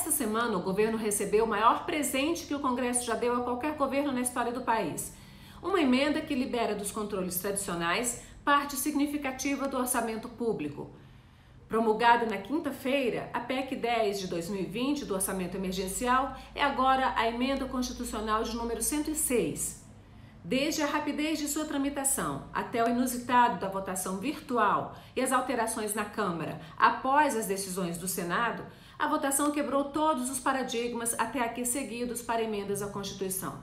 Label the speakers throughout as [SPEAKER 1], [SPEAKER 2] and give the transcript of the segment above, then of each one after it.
[SPEAKER 1] Esta semana, o governo recebeu o maior presente que o Congresso já deu a qualquer governo na história do país. Uma emenda que libera dos controles tradicionais parte significativa do orçamento público. Promulgada na quinta-feira, a PEC 10 de 2020 do orçamento emergencial é agora a emenda constitucional de número 106. Desde a rapidez de sua tramitação até o inusitado da votação virtual e as alterações na Câmara após as decisões do Senado, a votação quebrou todos os paradigmas até aqui seguidos para emendas à Constituição.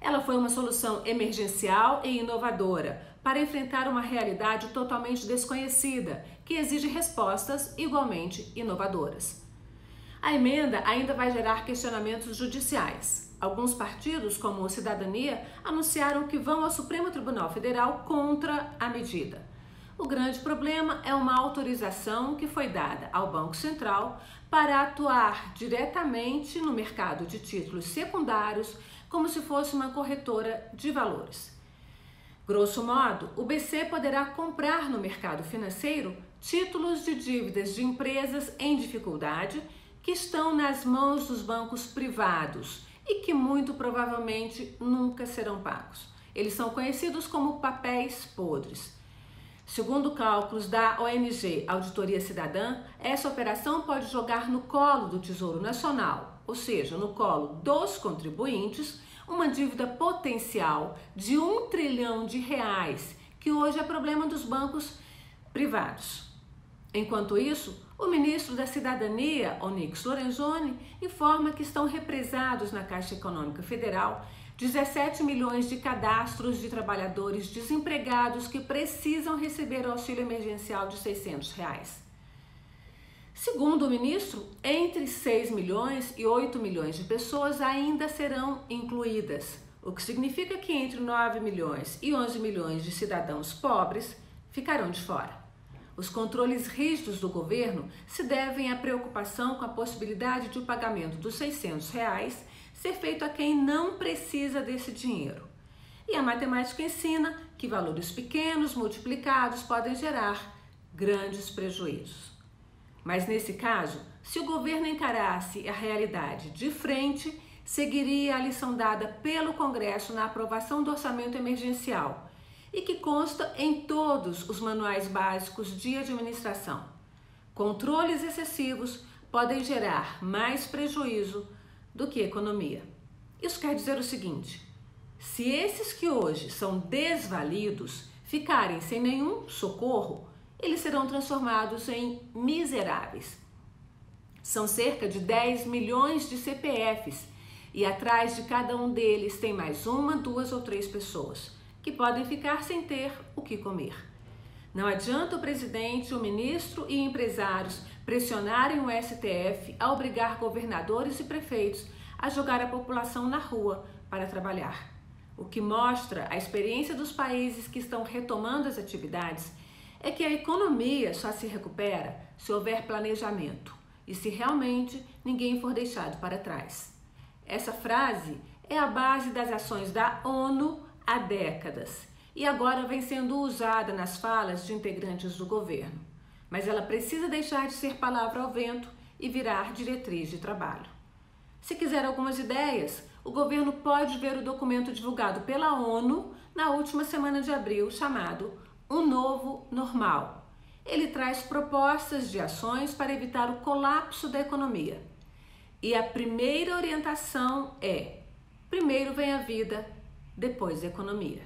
[SPEAKER 1] Ela foi uma solução emergencial e inovadora para enfrentar uma realidade totalmente desconhecida, que exige respostas igualmente inovadoras. A emenda ainda vai gerar questionamentos judiciais. Alguns partidos, como o Cidadania, anunciaram que vão ao Supremo Tribunal Federal contra a medida. O grande problema é uma autorização que foi dada ao Banco Central para atuar diretamente no mercado de títulos secundários, como se fosse uma corretora de valores. Grosso modo, o BC poderá comprar no mercado financeiro títulos de dívidas de empresas em dificuldade que estão nas mãos dos bancos privados e que muito provavelmente nunca serão pagos. Eles são conhecidos como papéis podres. Segundo cálculos da ONG Auditoria Cidadã, essa operação pode jogar no colo do Tesouro Nacional, ou seja, no colo dos contribuintes, uma dívida potencial de R$1 trilhão, que hoje é problema dos bancos privados. Enquanto isso, o ministro da Cidadania, Onyx Lorenzoni, informa que estão represados na Caixa Econômica Federal 17 milhões de cadastros de trabalhadores desempregados que precisam receber o auxílio emergencial de R$600. Segundo o ministro, entre 6 milhões e 8 milhões de pessoas ainda serão incluídas, o que significa que entre 9 milhões e 11 milhões de cidadãos pobres ficarão de fora. Os controles rígidos do governo se devem à preocupação com a possibilidade de o pagamento dos R$600 ser feito a quem não precisa desse dinheiro. E a matemática ensina que valores pequenos multiplicados podem gerar grandes prejuízos. Mas nesse caso, se o governo encarasse a realidade de frente, seguiria a lição dada pelo Congresso na aprovação do orçamento emergencial e que consta em todos os manuais básicos de administração. Controles excessivos podem gerar mais prejuízo do que economia. Isso quer dizer o seguinte: se esses que hoje são desvalidos ficarem sem nenhum socorro, eles serão transformados em miseráveis. São cerca de 10 milhões de CPFs e atrás de cada um deles tem mais uma, duas ou três pessoas que podem ficar sem ter o que comer. Não adianta o presidente, o ministro e empresários pressionarem o STF a obrigar governadores e prefeitos a jogar a população na rua para trabalhar. O que mostra a experiência dos países que estão retomando as atividades é que a economia só se recupera se houver planejamento e se realmente ninguém for deixado para trás. Essa frase é a base das ações da ONU há décadas e agora vem sendo usada nas falas de integrantes do governo. Mas ela precisa deixar de ser palavra ao vento e virar diretriz de trabalho. Se quiser algumas ideias, o governo pode ver o documento divulgado pela ONU na última semana de abril, chamado Um Novo Normal. Ele traz propostas de ações para evitar o colapso da economia. E a primeira orientação é: primeiro vem a vida, depois a economia.